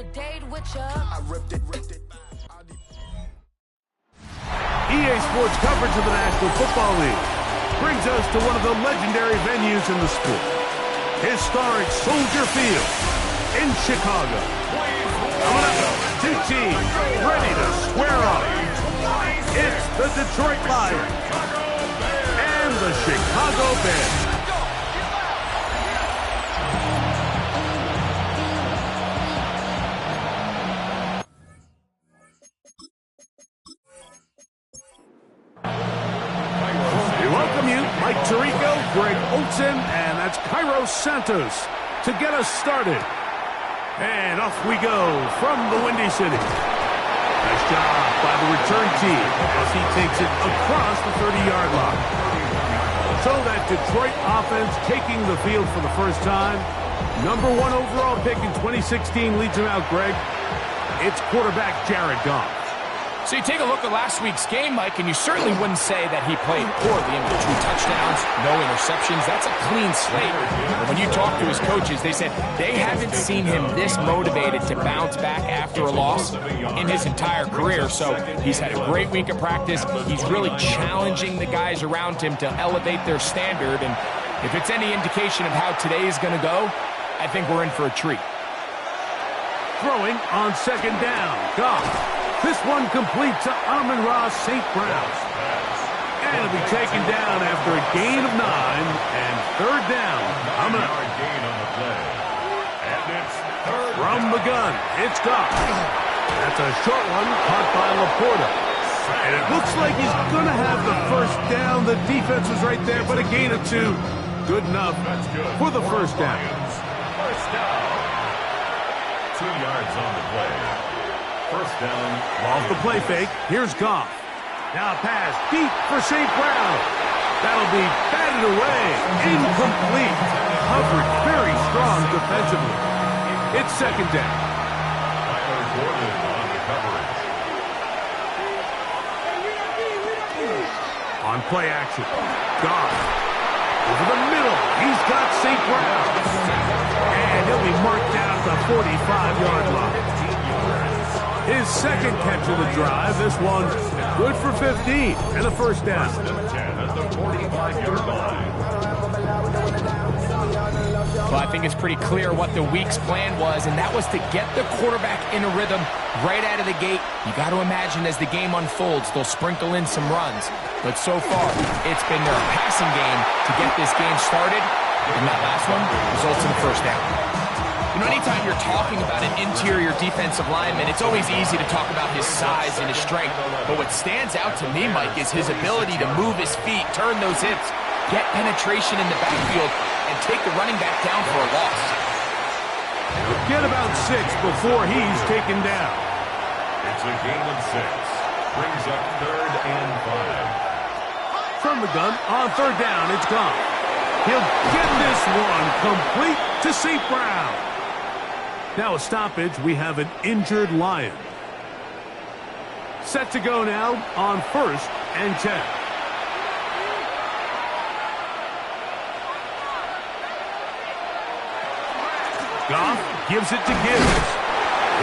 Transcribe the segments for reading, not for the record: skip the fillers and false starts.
a date with you. I ripped it. EA Sports coverage of the National Football League brings us to one of the legendary venues in the sport. Historic Soldier Field in Chicago. Coming up, two teams ready to square up. It's the Detroit Lions and the Chicago Bears. Greg Olson, and that's Cairo Santos to get us started. And off we go from the Windy City. Nice job by the return team as he takes it across the 30-yard line. So that Detroit offense taking the field for the first time. Number 1 overall pick in 2016 leads him out, Greg. It's quarterback Jared Goff. So you take a look at last week's game, Mike, and you certainly wouldn't say that he played poorly. I mean, 2 touchdowns, no interceptions. That's a clean slate. But when you talk to his coaches, they said they haven't seen him this motivated to bounce back after a loss in his entire career. So he's had a great week of practice. He's really challenging the guys around him to elevate their standard. And if it's any indication of how today is going to go, I think we're in for a treat. Throwing on second down, Goff. This one complete to Amon-Ra St. Brown. And it'll be taken down after a gain of 9 and third down. Amon. From the gun, it's Goff. That's a short one caught by Laporta. And it looks like he's going to have the first down. The defense was right there, but a gain of 2. Good enough for the first down. First down. 2 yards on the play. First down. Off the play fake, here's Goff. Now pass deep for St. Brown. That'll be batted away. Incomplete. Coverage very strong defensively. It's second down. Tyler Gordon on the coverage. On play action. Goff. Over the middle. He's got St. Brown. And he'll be marked down at the 45-yard line. His second catch of the drive. This one's good for 15 and a first down. Well, I think it's pretty clear what the week's plan was, and that was to get the quarterback in a rhythm right out of the gate. You got to imagine as the game unfolds, they'll sprinkle in some runs. But so far, it's been their passing game to get this game started, and that last one results in a first down. You know, anytime you're talking about an interior defensive lineman, it's always easy to talk about his size and his strength. But what stands out to me, Mike, is his ability to move his feet, turn those hips, get penetration in the backfield, and take the running back down for a loss. He'll get about 6 before he's taken down. It's a gain of 6. Brings up 3rd and 5. From the gun, on third down, it's gone. He'll get this one complete to St. Brown. Now a stoppage, we have an injured Lion. Set to go now on 1st and 10. Goff gives it to Gibbs.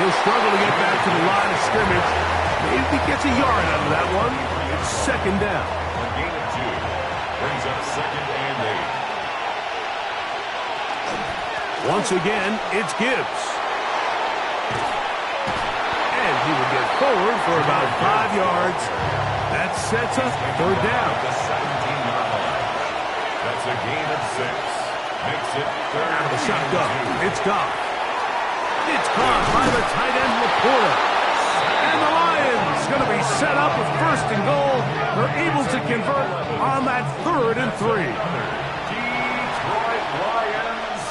He'll struggle to get back to the line of scrimmage. Maybe he gets a yard out of that one. It's second down. A gain of 2. Brings up 2nd and 8. Once again, it's Gibbs. And he will get forward for about 5 yards. That sets up third down. The 17-yard line. That's a gain of 6. Makes it 3rd. Out of the shotgun, it's Goff. It's caught by the tight end Laporta. And the Lions going to be set up with 1st and goal. They're able to convert on that 3rd and 3. Detroit Lions,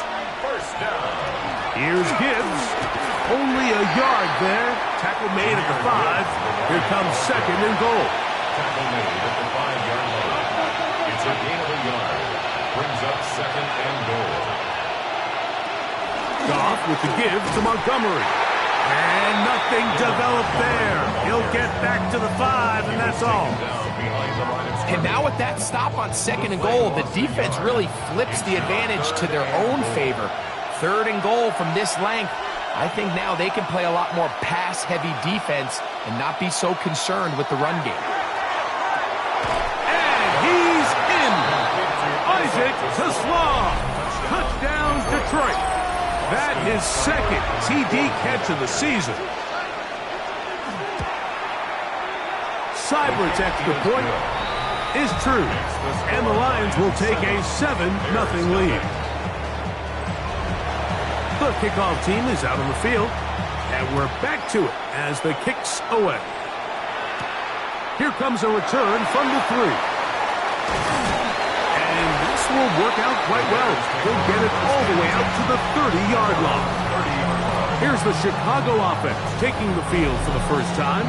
first down. Here's Gibbs. Only a yard there. Tackle made at the 5. Here comes 2nd and goal. Tackle made at the 5-yard line. It's a gain of a yard. Brings up 2nd and goal. Goff with the give to Montgomery. And nothing developed there. He'll get back to the 5, and that's all. And now with that stop on 2nd and goal, the defense really flips the advantage to their own favor. 3rd and goal from this length. I think now they can play a lot more pass-heavy defense and not be so concerned with the run game. And he's in. Isaac Tesla. Touchdown, Detroit. That is second TD catch of the season. Seibert's extra point is true, and the Lions will take a 7-0 lead. The kickoff team is out on the field, and we're back to it as the kick's away. Here comes a return from the 3. And this will work out quite well. They'll get it all the way out to the 30-yard line. Here's the Chicago offense taking the field for the first time.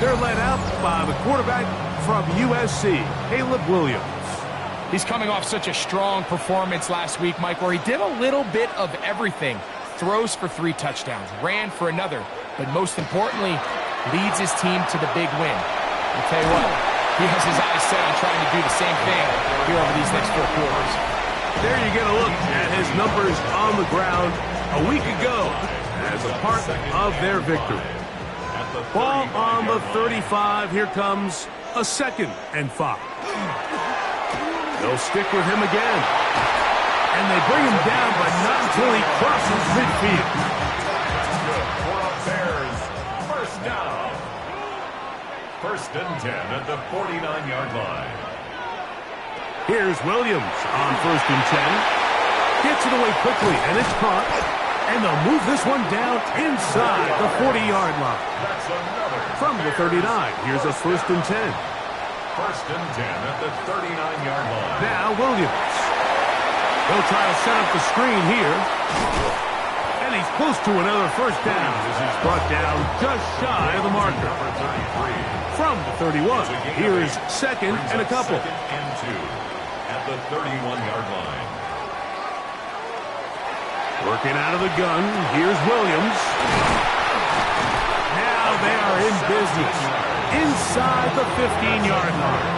They're led out by the quarterback from USC, Caleb Williams. He's coming off such a strong performance last week, Mike, where he did a little bit of everything. Throws for 3 touchdowns, ran for another, but most importantly, leads his team to the big win. I'll tell you what, he has his eyes set on trying to do the same thing here over these next 4 quarters. There you get a look at his numbers on the ground a week ago as a part of their victory. Ball on the 35. Here comes a 2nd and 5. They'll stick with him again. And they bring him down, but not until he crosses midfield. For a Bears first down. 1st and 10 at the 49-yard line. Here's Williams on 1st and 10. Gets it away quickly, and it's caught. And they'll move this one down inside the 40-yard line. That's another. From the 39, here's a 1st and 10. 1st and 10 at the 39-yard line. Now Williams. They'll try to set up the screen here. And he's close to another first down as he's brought down just shy of the marker. Number 33. From the 31, here is 2nd and a couple. 2nd and 2 at the 31-yard line. Working out of the gun, here's Williams. Now they are in business. Inside the 15-yard line.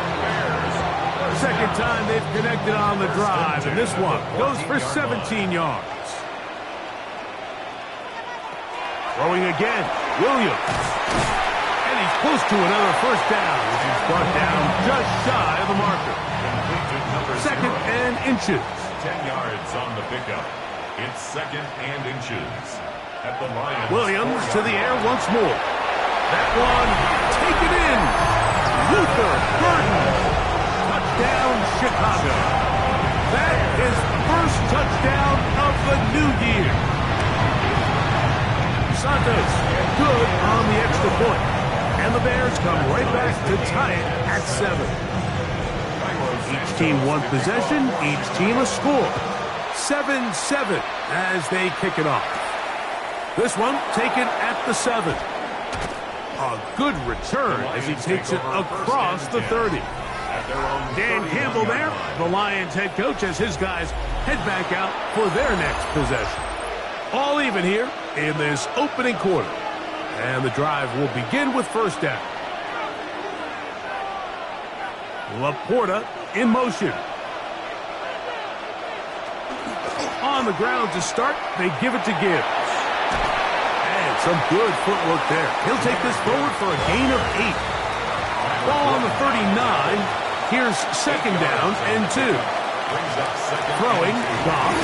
Second time they've connected on the drive, and this one goes for 17 yards. Throwing again, Williams. And he's close to another first down as he's brought down just shy of the marker. 2nd and inches. 10 yards on the pickup. It's 2nd and inches. At the Lions. Williams to the air once more. That one taken in. Luther Burden. Touchdown, Chicago. That is first touchdown of the new year. Santos good on the extra point. And the Bears come right back to tie it at 7. Each team one possession, each team a score. 7-7 as they kick it off. This one taken at the 7. A good return as he takes it across the 30. Dan Campbell there, the Lions head coach, as his guys head back out for their next possession. All even here in this opening quarter. And the drive will begin with first down. Laporta in motion. On the ground to start, they give it to Gibbs. And some good footwork there. He'll take this forward for a gain of 8. Ball on the 39. Here's 2nd down and 2. Throwing, Goff.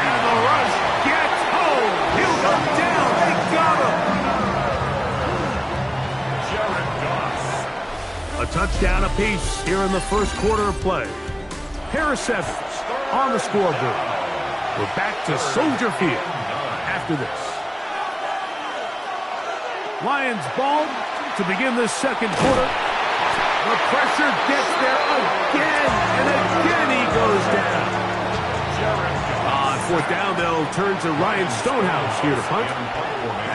And the rush gets home. He'll go down. They got him. A touchdown apiece here in the first quarter of play. Harris Evans on the scoreboard. We're back to Soldier Field after this. Lions ball to begin this second quarter. The pressure gets there again, and again he goes down. On 4th down, they'll turn to Ryan Stonehouse here to punt.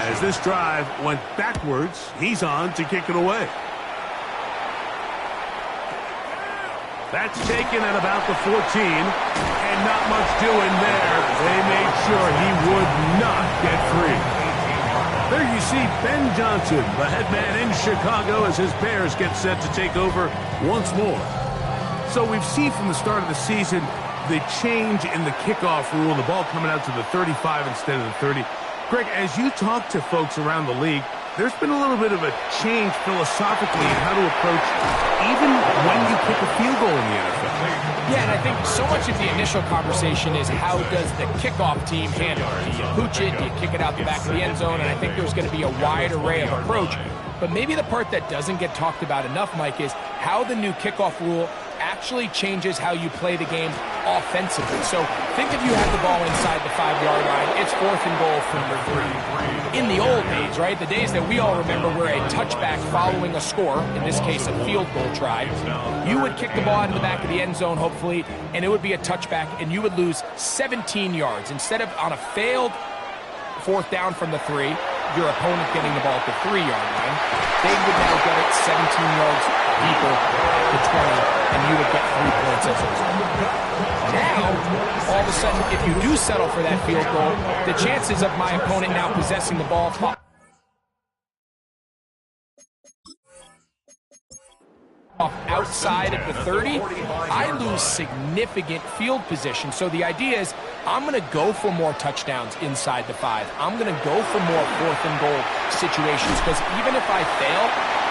As this drive went backwards, he's on to kick it away. That's taken at about the 14, and not much doing there. They made sure he would not get free. There you see Ben Johnson, the head man in Chicago, as his Bears get set to take over once more. So we've seen from the start of the season the change in the kickoff rule, the ball coming out to the 35 instead of the 30. Greg, as you talk to folks around the league, there's been a little bit of a change philosophically in how to approach even when you kick a field goal in the NFL. Yeah, and I think so much of the initial conversation is how does the kickoff team handle it? Do you pooch it? Do you kick it out the back of the end zone? And I think there's going to be a wide array of approach. But maybe the part that doesn't get talked about enough, Mike, is how the new kickoff rule actually changes how you play the game offensively. So think if you have the ball inside the 5-yard line, it's 4th and goal from your 3. In the old days, right, the days that we all remember where a touchback following a score, in this case a field goal try, you would kick the ball out of the back of the end zone, hopefully, and it would be a touchback, and you would lose 17 yards. Instead of on a failed 4th down from the 3, your opponent getting the ball at the 3-yard line, they would now get it 17 yards deeper to 20, and you would get 3 points as a result. Now, all of a sudden, if you do settle for that field goal, the chances of my opponent now possessing the ball outside of the 30, I lose significant field position. So the idea is I'm going to go for more touchdowns inside the 5. I'm going to go for more 4th and goal situations, because even if I fail,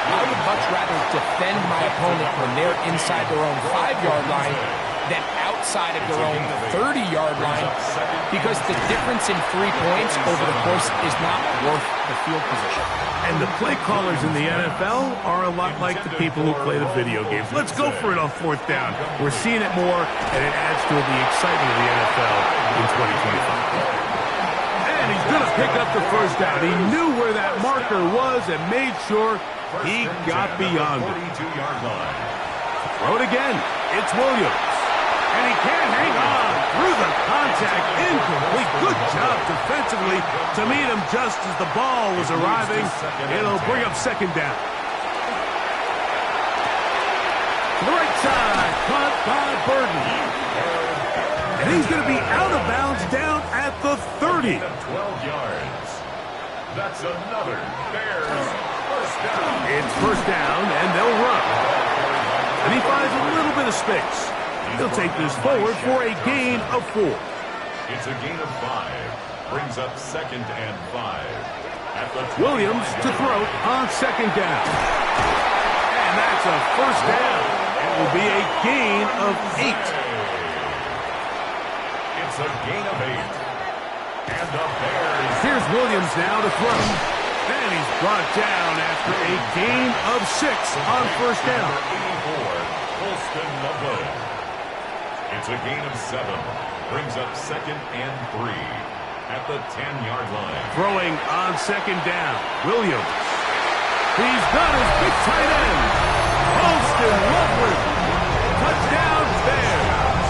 I would much rather defend my opponent when they're inside their own 5-yard line than outside of their own 30-yard line, because the difference in 3 points over the course is not worth the field position. And the play callers in the NFL are a lot like the people who play the video games. Let's go for it on 4th down. We're seeing it more, and it adds to the excitement of the NFL in 2025. And he's going to pick up the 1st down. He knew where that marker was and made sure he got beyond it. Throw it again. It's Williams. And he can't hang on through the contact. Incomplete. Good job defensively to meet him just as the ball was arriving. It'll bring up 2nd down. To the right side. Caught by Burton. And he's going to be out of bounds down at the 30. 12 yards. That's another Bears 1st down. It's 1st down, and they'll run. And he finds a little bit of space. He'll take this forward for a gain of 4. It's a gain of 5. Brings up 2nd and 5. At the Williams to throw on 2nd down. And that's a 1st down. It will be a gain of 8. It's a gain of 8. And the Bears. Here's Williams now to throw. And he's brought down after a gain of 6 on 1st down. It's a gain of 7. Brings up 2nd and 3. At the 10-yard line. Throwing on 2nd down. Williams. He's got his big tight end. Holston Loveland. Touchdown Bears.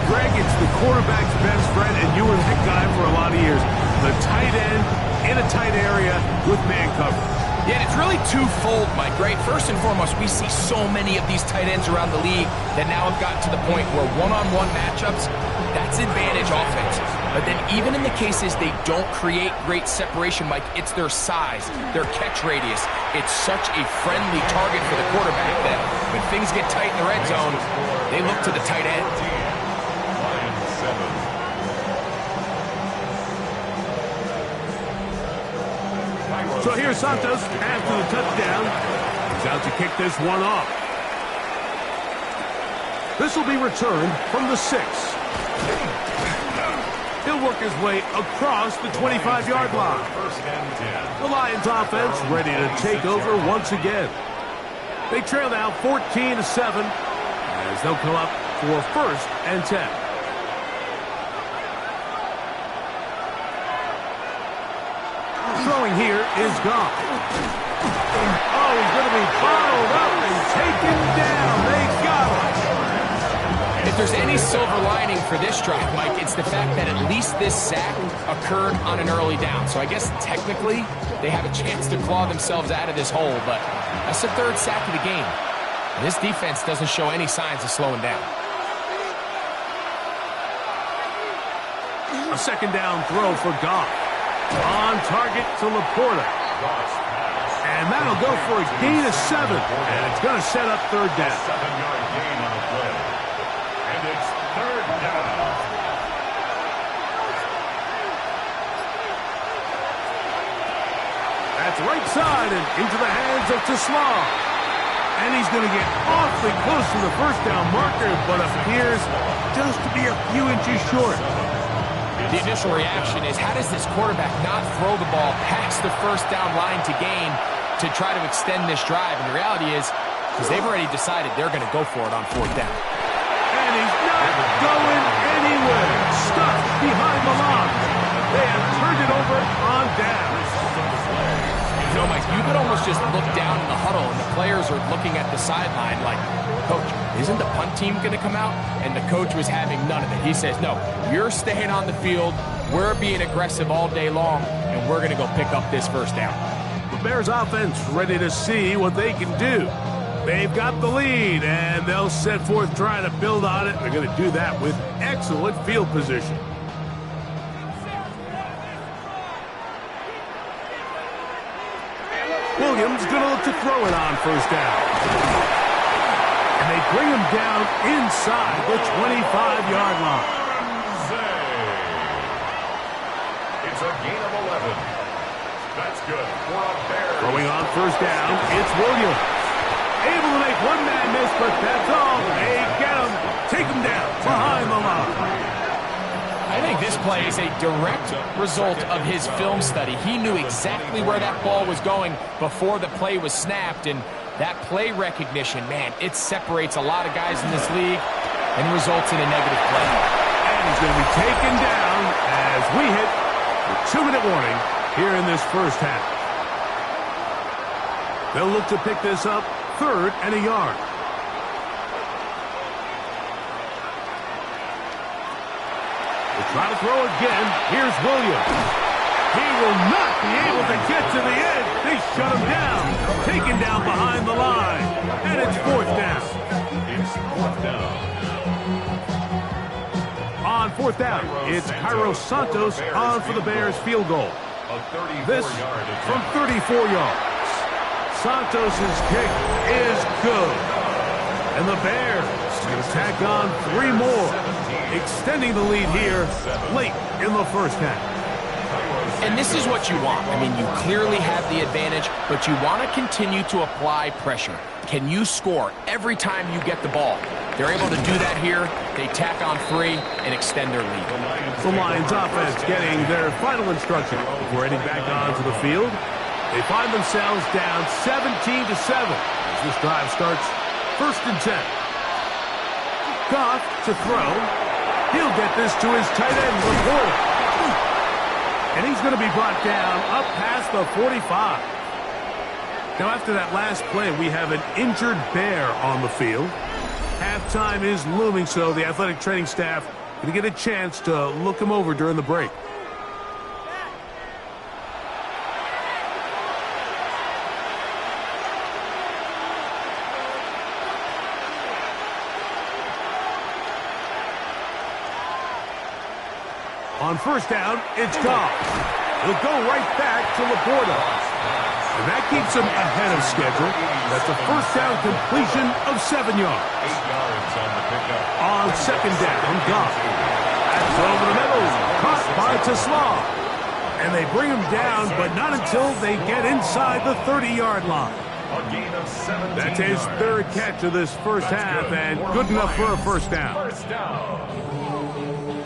Greg, it's the quarterback's best friend, and you were that guy for a lot of years. The tight end in a tight area with man coverage. Yeah, it's really twofold, Mike, right? First and foremost, we see so many of these tight ends around the league that now have gotten to the point where one-on-one matchups, that's advantage offense. But then even in the cases they don't create great separation, Mike, it's their size, their catch radius. It's such a friendly target for the quarterback that when things get tight in the red zone, they look to the tight end. So here's Santos after the touchdown. He's out to kick this one off. This will be returned from the 6. He'll work his way across the 25-yard line. The Lions offense ready to take over once again. They trail now 14-7 as they'll come up for 1st and 10. Throwing here is gone. Oh, he's going to be bottled up and taken down. They got him. If there's any silver lining for this drive, Mike, it's the fact that at least this sack occurred on an early down. So I guess technically they have a chance to claw themselves out of this hole, but that's the 3rd sack of the game. And this defense doesn't show any signs of slowing down. A 2nd down throw for Goff. On target to Laporta. And that'll go for a gain of 7. And it's going to set up 3rd down. 7-yard gain on the play. And it's 3rd down. outside and into the hands of Tesla. And he's going to get awfully close to the first down marker, but appears just to be a few inches short. The initial reaction is, how does this quarterback not throw the ball past the first down line to gain to try to extend this drive? And the reality is, because they've already decided they're going to go for it on fourth down. And he's not going anywhere. Stuck behind the line. They have turned it over on down. You know, Mike, you could almost just look down in the huddle, and the players are looking at the sideline like, Coach, isn't the punt team going to come out? And the coach was having none of it. He says, no, you're staying on the field. We're being aggressive all day long, and we're going to go pick up this first down. The Bears offense ready to see what they can do. They've got the lead, and they'll set forth trying to build on it. They're going to do that with excellent field position. Williams going to look to throw it on first down. And they bring him down inside the 25-yard line. It's a gain of 11. That's good for a Bears. Throwing on first down, it's Williams. Able to make one man miss, but that's all. They get him, take him down behind the line. I think this play is a direct result of his film study. He knew exactly where that ball was going before the play was snapped, and that play recognition, man, it separates a lot of guys in this league and results in a negative play. And he's going to be taken down as we hit the 2-minute warning here in this first half. They'll look to pick this up, 3rd and a yard. We'll try to throw again. Here's Williams. He will not be able to get to the edge. They shut him down. Taken down behind the line. And it's 4th down. It's 4th down. On 4th down, it's Cairo Santos on for the Bears field goal. This from 34 yards. Santos' kick is good. And the Bears going to tack on 3 more, extending the lead here late in the first half. And this is what you want. I mean, you clearly have the advantage, but you want to continue to apply pressure. Can you score every time you get the ball? They're able to do that here. They tack on 3 and extend their lead. The Lions offense getting their final instruction before heading back onto the field. They find themselves down 17-7 as this drive starts 1st and 10. Goff to throw. He'll get this to his tight end, Laporta. And he's going to be brought down up past the 45. Now, after that last play, we have an injured Bear on the field. Halftime is looming, so the athletic training staff going to get a chance to look him over during the break. On first down, it's Goff. He'll go right back to Laporta. And that keeps him ahead of schedule. That's a first down completion of 7 yards. 8 yards on the pickup. On 2nd down, Goff. That's over the middle. Caught by Tesla. And they bring him down, but not until they get inside the 30-yard line. A gain of 17 That's his yards. 3rd catch of this first half, and good enough for a first down. First down.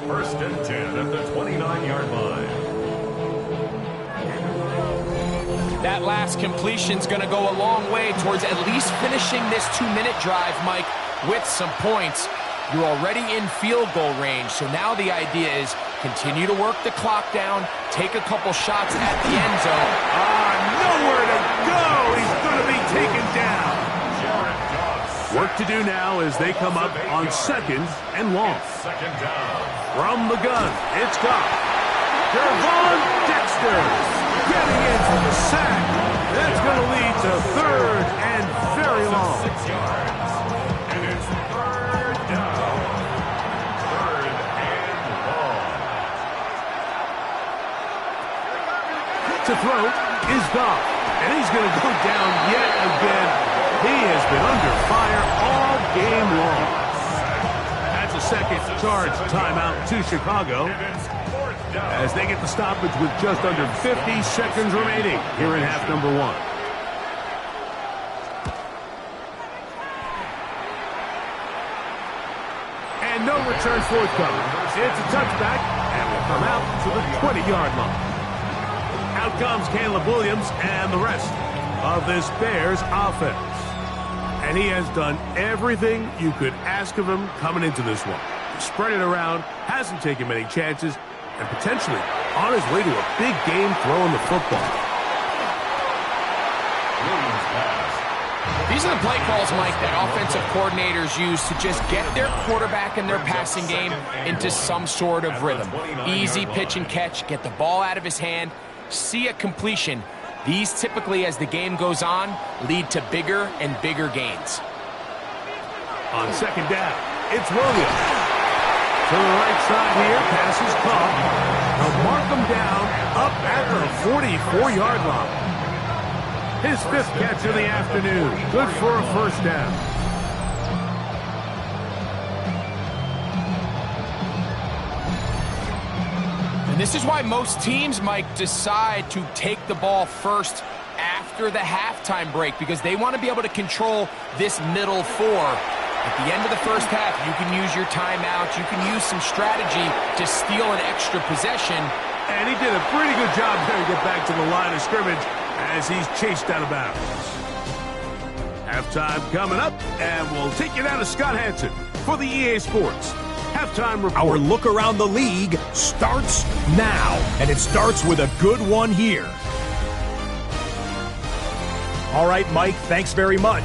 1st and 10 at the 29-yard line. That last completion's going to go a long way towards at least finishing this 2-minute drive, Mike, with some points. You're already in field goal range, so now the idea is continue to work the clock down, take a couple shots at the end zone. Nowhere to go. He's going to be taken down. Work to do now as they come up on 2nd and long. 2nd down. From the gun, it's Goff. Gervon Dexter getting in for the sack. That's going to lead to 3rd and very long. 6 yards. And it's 3rd down. 3rd and long. To throw is Goff. And he's going to go down yet again. He has been under fire all game long. That's a second charge timeout to Chicago. And it's 4th as they get the stoppage with just under 50 seconds remaining here in half number one. And no return forthcoming. It's a touchback, and will come out to the 20-yard line. Out comes Caleb Williams and the rest of this Bears offense. And he has done everything you could ask of him coming into this one. Spread it around, hasn't taken many chances, and potentially on his way to a big game throwing the football. These are the play calls, Mike, that offensive coordinators use to just get their quarterback and their passing game into some sort of rhythm. Easy pitch and catch, get the ball out of his hand, see a completion. These typically, as the game goes on, lead to bigger and bigger gains. On second down, it's Williams. To the right side here, pass is caught. They'll mark him down up at the 44-yard line. His fifth catch of the afternoon. Good for a first down. And this is why most teams, Mike, decide to take the ball first after the halftime break, because they want to be able to control this middle four. At the end of the first half, you can use your timeout. You can use some strategy to steal an extra possession. And he did a pretty good job there to get back to the line of scrimmage as he's chased out of bounds. Halftime coming up, and we'll take you down to Scott Hansen for the EA Sports Halftime Report. Our look around the league starts now, and it starts with a good one here. All right, Mike, thanks very much.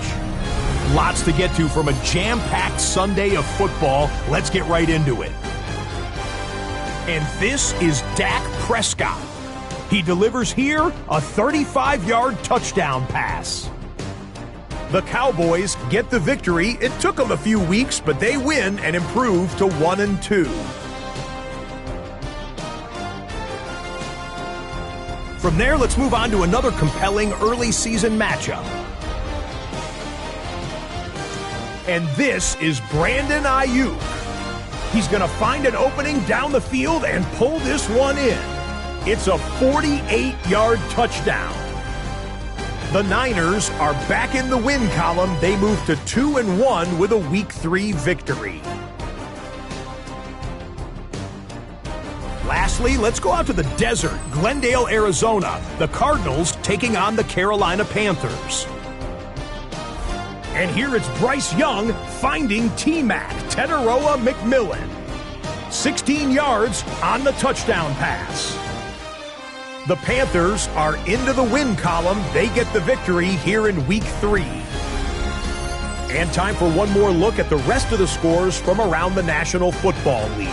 Lots to get to from a jam-packed Sunday of football. Let's get right into it. And this is Dak Prescott. He delivers here a 35-yard touchdown pass. The Cowboys get the victory. It took them a few weeks, but they win and improve to 1-2. From there, let's move on to another compelling early season matchup. And this is Brandon Ayuk. He's going to find an opening down the field and pull this one in. It's a 48-yard touchdown. The Niners are back in the win column. They move to 2-1 with a Week 3 victory. Lastly, let's go out to the desert, Glendale, Arizona. The Cardinals taking on the Carolina Panthers. And here it's Bryce Young finding T-Mac, Teteroa McMillan. 16 yards on the touchdown pass. The Panthers are into the win column. They get the victory here in Week 3. And time for one more look at the rest of the scores from around the National Football League.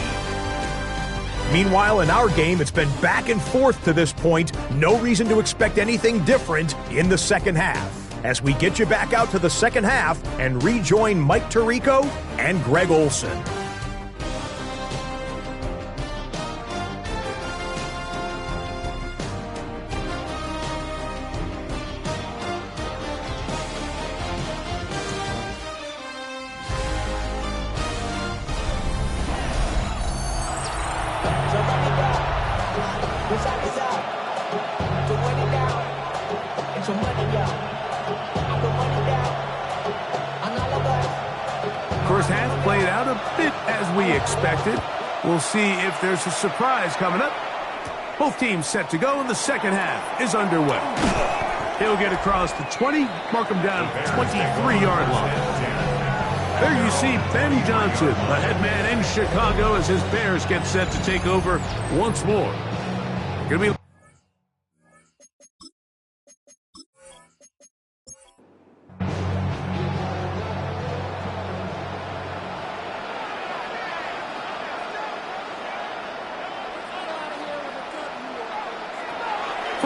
Meanwhile, in our game, it's been back and forth to this point. No reason to expect anything different in the second half, as we get you back out to the second half and rejoin Mike Tirico and Greg Olson. First half played out a bit as we expected. We'll see if there's a surprise coming up. Both teams set to go, and the second half is underway. He'll get across the 20, mark him down 23-yard line. There you see Ben Johnson, the head man in Chicago, as his Bears get set to take over once more. Gonna be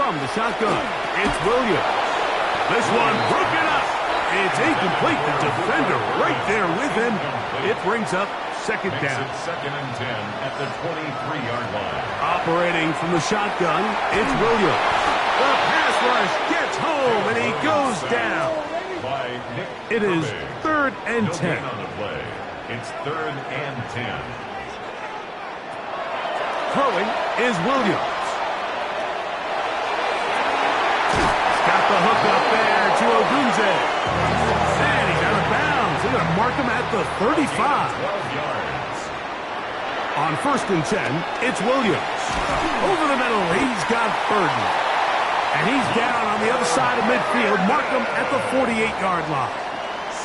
from the shotgun, it's Williams. This one broken up. It's incomplete. The defender right there with him. It brings up second down. Second and 10 at the 23-yard line. Operating from the shotgun, it's Williams. The pass rush gets home, and he goes down. By Nick It is Herbig. 3rd and No 10. gain on the play. It's 3rd and 10. Throwing is Williams. Got the hook up there to Ogunze. And he's out of bounds. They're going to mark him at the 35. 12 yards. On 1st and 10, it's Williams. Over the middle, he's got Burden. And he's down on the other side of midfield. Mark him at the 48-yard line.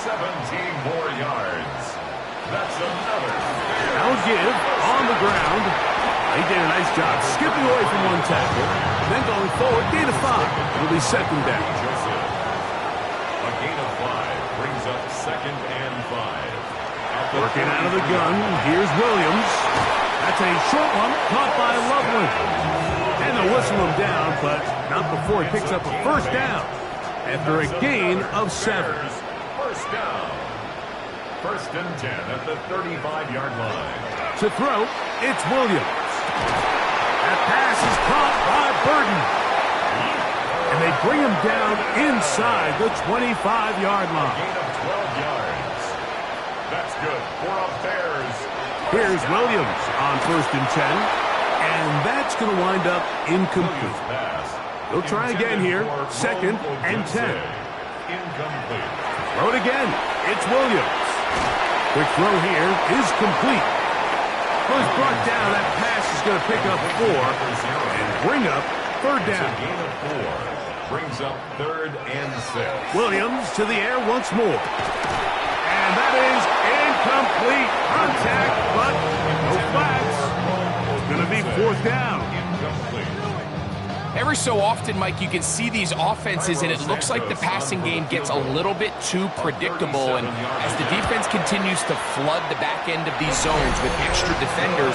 17 more yards. That's another. Now give on the ground. He did a nice job skipping away from one tackle. Then going forward, gain of 5. It'll be 2nd down. Joseph. A gain of 5 brings up 2nd and 5. Working out of the gun, here's Williams. That's a short one, caught by Loveland. And they'll whistle him down, but not before he picks up a 1st down after a gain of 7. 1st down. 1st and 10 at the 35-yard line. To throw, it's Williams. That pass is caught by Burden. And they bring him down inside the 25-yard line. Gain of 12 yards. That's good for a Bears. Here's Williams on 1st and 10. And that's going to wind up incomplete. They'll try again here. 2nd and 10. Incomplete. Throw it again. It's Williams. Quick throw here is complete. Was brought down. That pass is going to pick up 4 and bring up 3rd down. A gain of 4 brings up 3rd and 6. Williams to the air once more. And that is incomplete. Contact, but no flags. It's going to be 4th down. Incomplete. Every so often, Mike, you can see these offenses, and it looks like the passing game gets a little bit too predictable. And as the defense continues to flood the back end of these zones with extra defenders,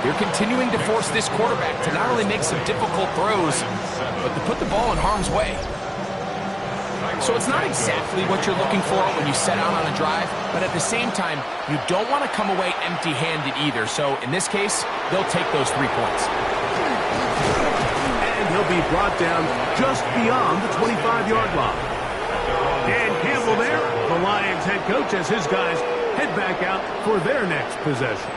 they're continuing to force this quarterback to not only make some difficult throws, but to put the ball in harm's way. So it's not exactly what you're looking for when you set out on a drive, but at the same time, you don't want to come away empty-handed either. So in this case, they'll take those 3 points. He'll be brought down just beyond the 25-yard line. Dan Campbell there, the Lions head coach, as his guys head back out for their next possession.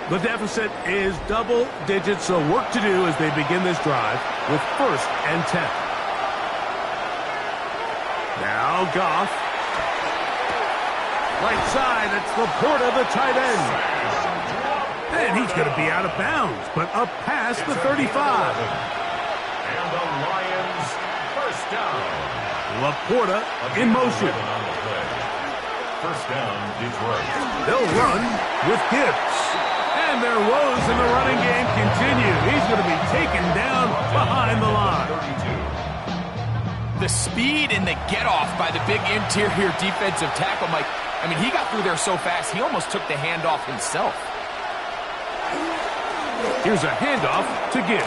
The deficit is double digits, so work to do as they begin this drive with 1st and 10. Now Goff. Right side, it's Laporta, the tight end. And he's going to be out of bounds, but up past the 35. And the Lions 1st down. Laporta in motion. 1st down, Detroit. They'll run with Gibbs. And their woes in the running game continue. He's going to be taken down behind the line. 32. The speed and the get-off by the big interior defensive tackle, Mike. I mean, he got through there so fast, he almost took the handoff himself. Here's a handoff to Gibbs.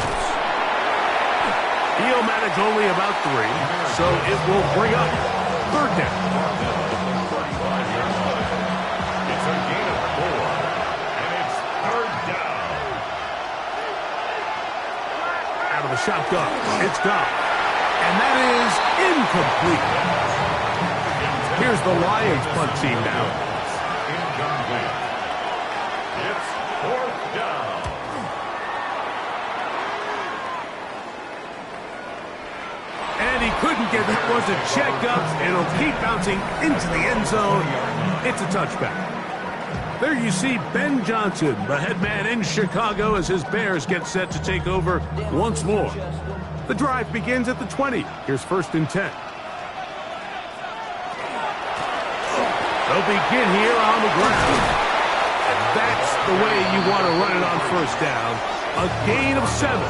He'll manage only about 3, so it will bring up 3rd down. It's a gain of 4, and it's 3rd down. Out of the shotgun, it's Goff. And that is incomplete. Here's the Lions punt team now. Incomplete. It's 4th down. And he couldn't get it. Was a checkup, and it'll keep bouncing into the end zone. It's a touchback. There you see Ben Johnson, the head man in Chicago, as his Bears get set to take over once more. The drive begins at the 20. Here's 1st and 10. They'll begin here on the ground. And that's the way you want to run it on 1st down. A gain of 7.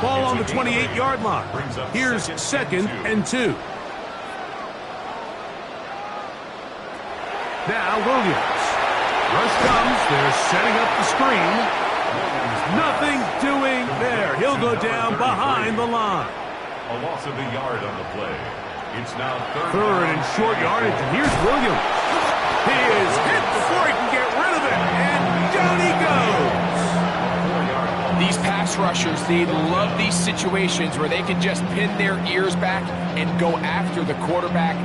Ball on the 28-yard line. Here's 2nd and 2. Now Williams. Rush comes. They're setting up the screen. Nothing doing there. He'll go down behind the line. A loss of a yard on the play. It's now 3rd and short yardage. And here's Williams. He is hit before he can get rid of it. And down he goes. These pass rushers, they love these situations where they can just pin their ears back and go after the quarterback.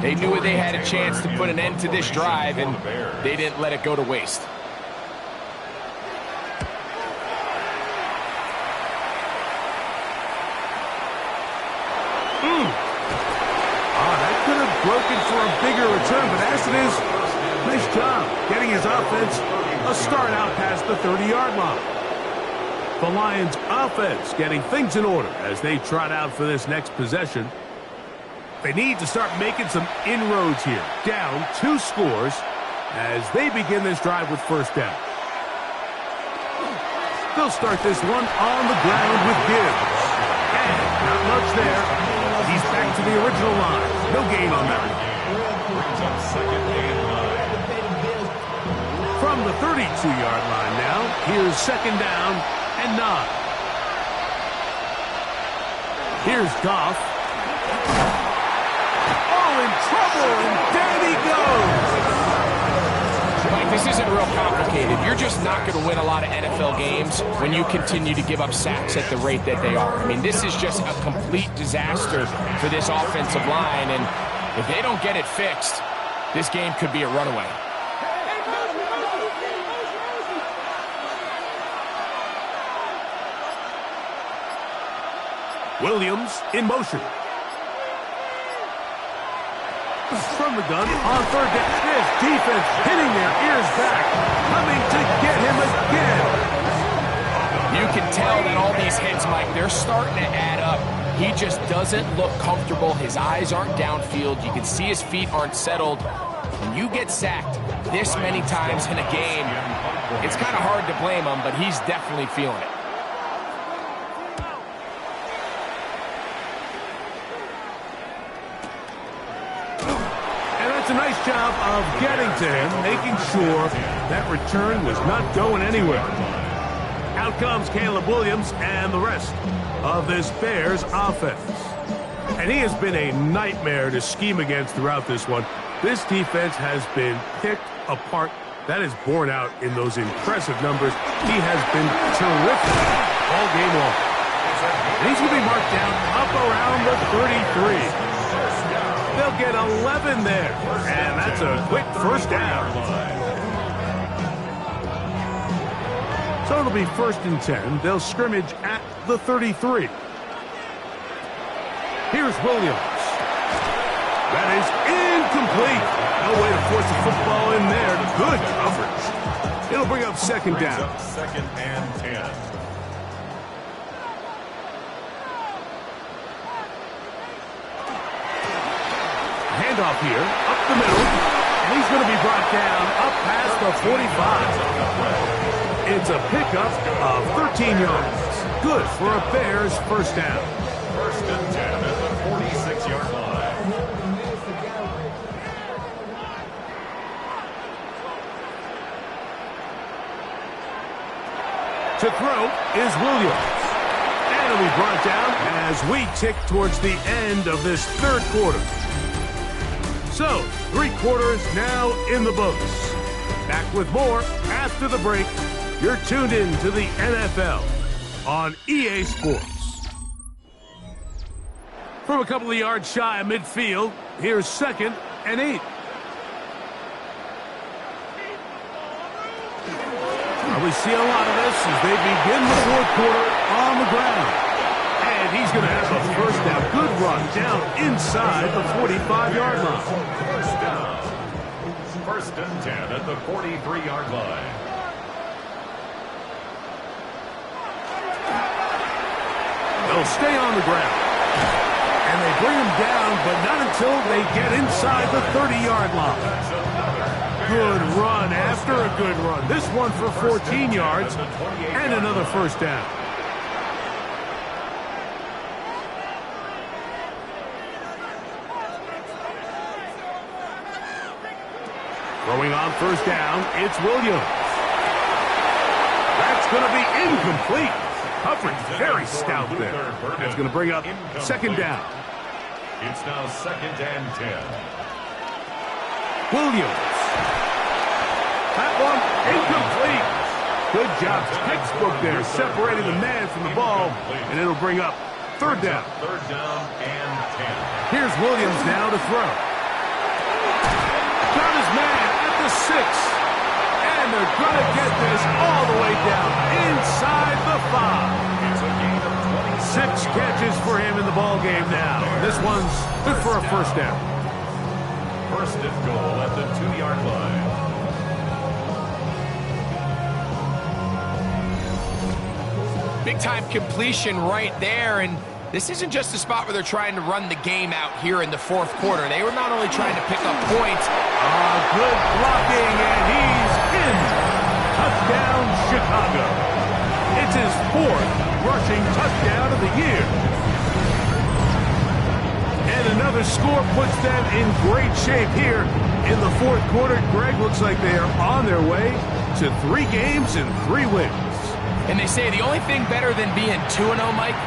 They knew they had a chance to put an end to this drive, and they didn't let it go to waste. broken for a bigger return, but as it is, nice job getting his offense a start out past the 30-yard line. The Lions offense getting things in order as they trot out for this next possession. They need to start making some inroads here. Down 2 scores as they begin this drive with first down. They'll start this one on the ground with Gibbs. And not much there. He's back to the original line. No gain on that. Brings up second and 9. From the 32-yard line now, here's second down and 9. Here's Goff. Oh, in trouble, and down he goes. Mike, this isn't real complicated. You're just not going to win a lot of NFL games when you continue to give up sacks at the rate that they are. I mean, this is just a complete disaster for this offensive line, and if they don't get it fixed, this game could be a runaway. Williams in motion. From the gun on third down. This defense hitting their ears back, coming to get him again. You can tell that all these hits, Mike, they're starting to add up. He just doesn't look comfortable. His eyes aren't downfield. You can see his feet aren't settled. When you get sacked this many times in a game, it's kind of hard to blame him, but he's definitely feeling it. A nice job of getting to him, making sure that return was not going anywhere. Out comes Caleb Williams and the rest of this Bears offense. And he has been a nightmare to scheme against throughout this one. This defense has been picked apart. That is borne out in those impressive numbers. He has been terrific all game long. And he's going to be marked down up around the 33. They'll get 11 there, and that's a quick first down. So it'll be 1st and 10. They'll scrimmage at the 33. Here's Williams. That is incomplete. No way to force the football in there. Good coverage. It'll bring up second down. Second and 10. Handoff here, up the middle, and he's going to be brought down up past the 45. It's a pickup of 13 yards. Good for a Bears first down. 1st and 10 at the 46-yard line. To throw is Williams. And he'll be brought down as we tick towards the end of this third quarter. So, 3 quarters now in the books. Back with more after the break. You're tuned in to the NFL on EA Sports. From a couple of yards shy of midfield, here's 2nd and 8. We see a lot of this as they begin the 4th quarter on the ground. And he's going to have a first down. Good run down inside the 45-yard line. First down. 1st and 10 at the 43-yard line. They'll stay on the ground. And they bring him down, but not until they get inside the 30-yard line. Good run after a good run. This one for 14 yards and another first down. Throwing on first down, it's Williams. That's going to be incomplete. Coverage very stout there. That's going to bring up second down. It's now 2nd and 10. Williams. That one incomplete. Good job. Textbook there, separating the man from the ball, and it'll bring up third down. 3rd down and 10. Here's Williams now to throw. Got his man at the 6. And they're going to get this all the way down inside the 5. It's a gain of 6 catches for him in the ball game now. This one's good for a first down. First and goal at the 2-yard line. Big-time completion right there, and this isn't just a spot where they're trying to run the game out here in the fourth quarter. They were not only trying to pick up points. Good blocking, and he's in. Touchdown, Chicago. It's his 4th rushing touchdown of the year. And another score puts them in great shape here in the fourth quarter. Greg, looks like they are on their way to 3 games and 3 wins. And they say the only thing better than being 2-0, Mike,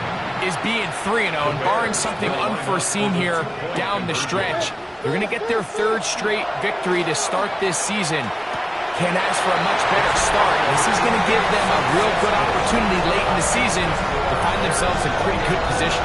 is being 3-0. And barring something unforeseen here down the stretch, they're going to get their 3rd straight victory to start this season. Can't ask for a much better start. This is going to give them a real good opportunity late in the season to find themselves in pretty good position.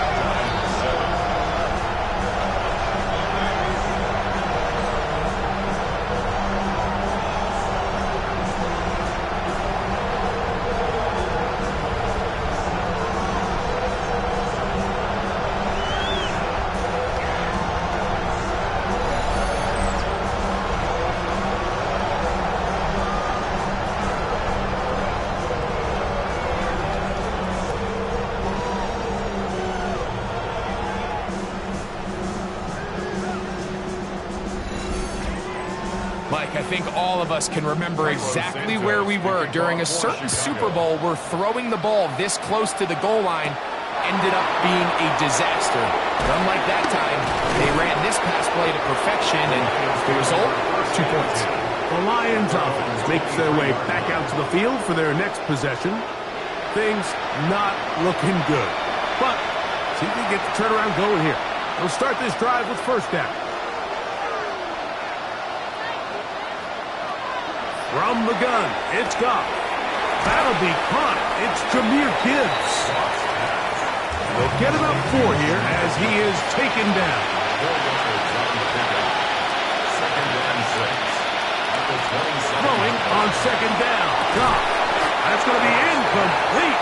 Mike, I think all of us can remember exactly where we were during a certain Super Bowl where throwing the ball this close to the goal line ended up being a disaster. But unlike that time, they ran this pass play to perfection, and the result, 2 points. The Lions offense makes their way back out to the field for their next possession. Things not looking good. But see if they get the turnaround going here. They'll start this drive with first down. From the gun, it's Goff. That'll be caught. It's Jahmyr Gibbs. They'll get about 4 here as he is taken down. Throwing on second down. Goff. That's going to be incomplete.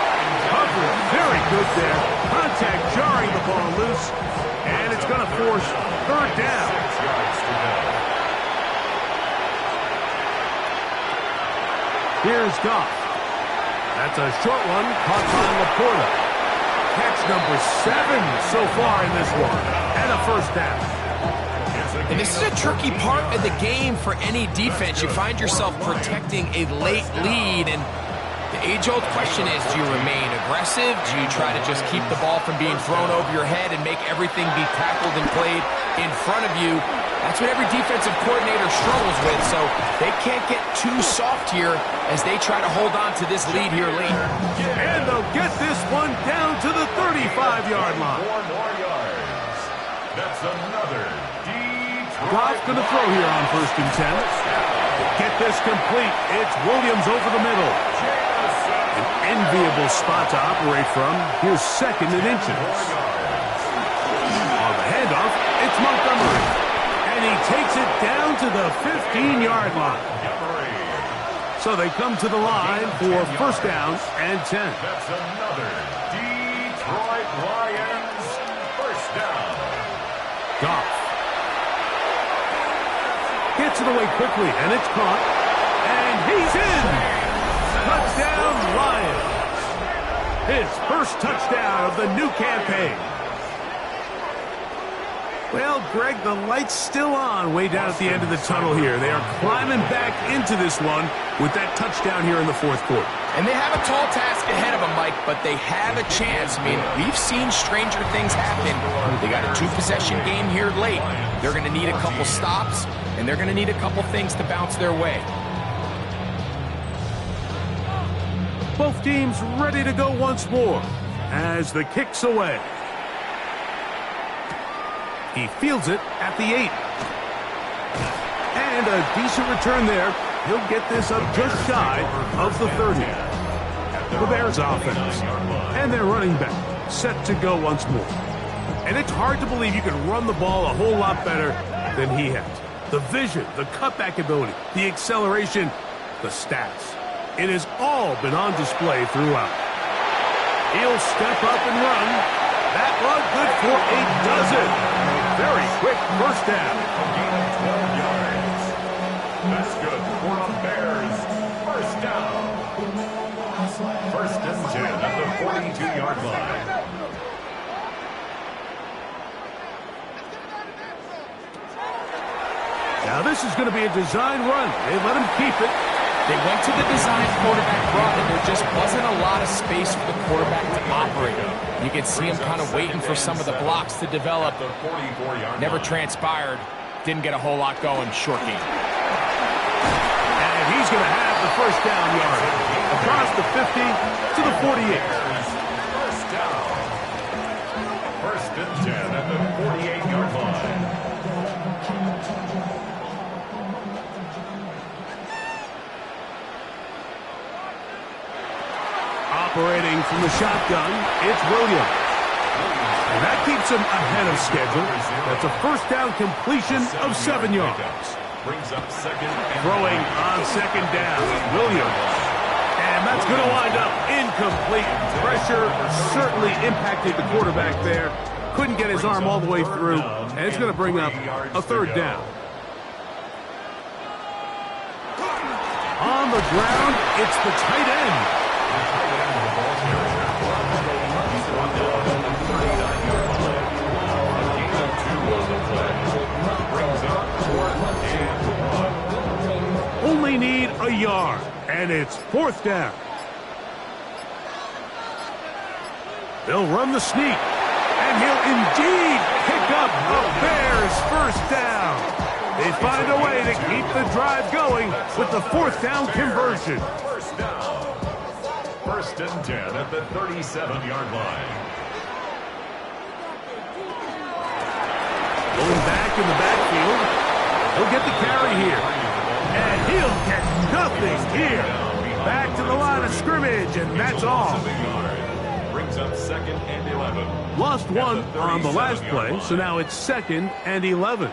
Cover very good there. Contact jarring the ball loose. And it's going to force 3rd down. Here's Goff. That's a short one, caught by Laporta. Catch number 7 so far in this one. And a first down. And this is a tricky part of the game for any defense. You find yourself protecting a late lead, and the age-old question is, do you remain aggressive? Do you try to just keep the ball from being thrown over your head and make everything be tackled and played in front of you? That's what every defensive coordinator struggles with, so they can't get too soft here as they try to hold on to this lead here late. And they'll get this one down to the 35-yard line. 4 more yards. That's another Detroit. Goff's going to throw here on 1st and 10. Get this complete. It's Williams over the middle. An enviable spot to operate from. Here's 2nd and inches. On the handoff, it's Montgomery. And he takes it down to the 15-yard line. So they come to the line for first down and 10. That's another Detroit Lions first down. Goff gets it away quickly, and it's caught. And he's in. Touchdown, Lions. His first touchdown of the new campaign. Well, Greg, the light's still on way down at the end of the tunnel here. They are climbing back into this one with that touchdown here in the fourth quarter. And they have a tall task ahead of them, Mike, but they have a chance. I mean, we've seen stranger things happen. They got a 2-possession game here late. They're going to need a couple stops, and they're going to need a couple things to bounce their way. Both teams ready to go once more as the kick's away. He fields it at the 8. And a decent return there. He'll get this up just shy of the 30. The Bears offense and their running back set to go once more. And it's hard to believe you can run the ball a whole lot better than he has. The vision, the cutback ability, the acceleration, the stats. It has all been on display throughout. He'll step up and run. That run good for a dozen. very quick first down. A gain of 12 yards. That's good for the Bears. First down. First and 10 at the 42-yard line. Now this is going to be a design run. They let him keep it. They went to the design quarterback run, and there just wasn't a lot of space for the quarterback to operate. You can see him kind of waiting for some of the blocks to develop. Never transpired. Didn't get a whole lot going. Short game. And he's going to have the first down yard. Across the 50 to the 48. First down. First and 10 at the 48-yard line. Operating from the shotgun, it's Williams. And that keeps him ahead of schedule. That's a first down completion of 7 yards. Brings up second. Throwing on second down, Williams. And that's going to wind up incomplete. Pressure certainly impacted the quarterback there. Couldn't get his arm all the way through. And it's going to bring up a third down. On the ground, it's the tight end. Only need a yard, and it's fourth down. They'll run the sneak, and he'll indeed pick up a Bears first down. They find a way to keep the drive going with the fourth down conversion. First down. First and 10 at the 37-yard line. Going back in the backfield. He'll get the carry here. And he'll get nothing here. Back to the line of scrimmage, and that's all. Brings up second and 11. Lost one on the last play, so now it's second and 11.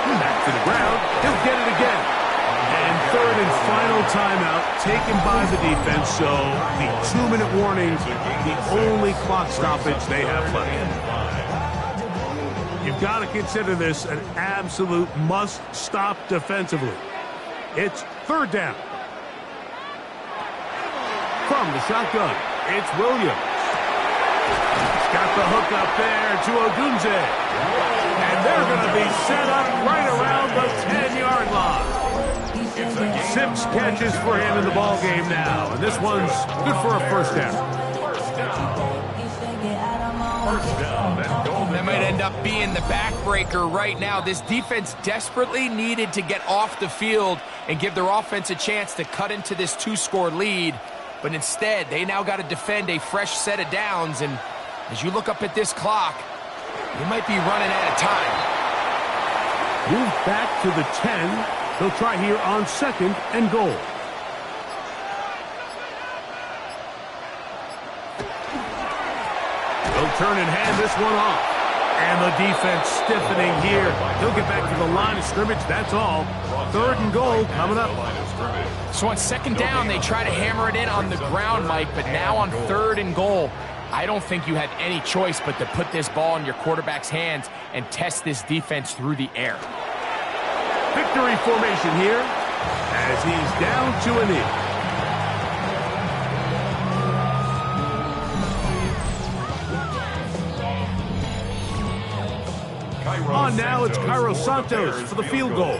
Back to the ground. He'll get it again. And third and final timeout taken by the defense, so the 2-minute warning, the only clock stoppage they have left. You've got to consider this an absolute must-stop defensively. It's third down. From the shotgun, it's Williams. He's got the hook up there to Odunze. And they're going to be set up right around the 10-yard line. 6 catches for him in the ballgame now. And this one's good for a first down. That might end up being the backbreaker right now. This defense desperately needed to get off the field and give their offense a chance to cut into this 2-score lead. But instead, they now got to defend a fresh set of downs. And as you look up at this clock, they might be running out of time. Move back to the 10. They'll try here on second and goal. They'll turn and hand this one off. And the defense stiffening here. He'll get back to the line of scrimmage, that's all. Third and goal coming up. So on second down, they try to hammer it in on the ground, Mike, but now on third and goal, I don't think you have any choice but to put this ball in your quarterback's hands and test this defense through the air. Victory formation here as he's down to a knee. On now, it's Cairo Santos for the field goal.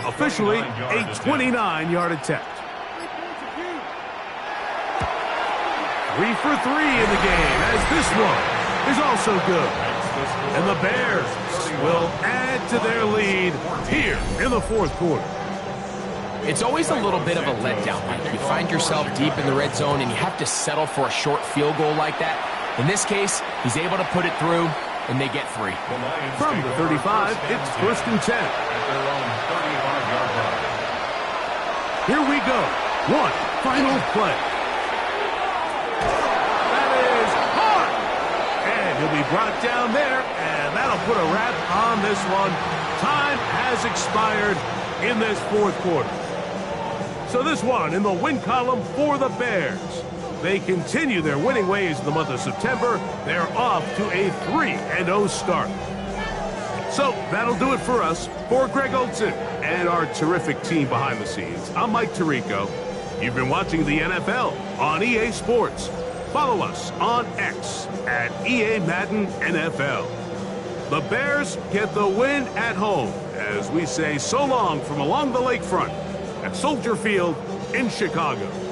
Officially, a 29-yard attempt. 3 for 3 in the game, as this one is also good. And the Bears will add to their lead here in the fourth quarter. It's always a little bit of a letdown, Mike. You find yourself deep in the red zone, and you have to settle for a short field goal like that. In this case, he's able to put it through, and they get 3. From the 35, it's first and 10. Here we go. One final play. That is hard. And he'll be brought down there, and that'll put a wrap on this one. Time has expired in this fourth quarter. So this one in the win column for the Bears. they continue their winning ways in the month of September. They're off to a 3-0 start. So that'll do it for us. For Greg Olson and our terrific team behind the scenes, I'm Mike Tirico. You've been watching the NFL on EA Sports. Follow us on X at EA Madden NFL. The Bears get the win at home as we say so long from along the lakefront at Soldier Field in Chicago.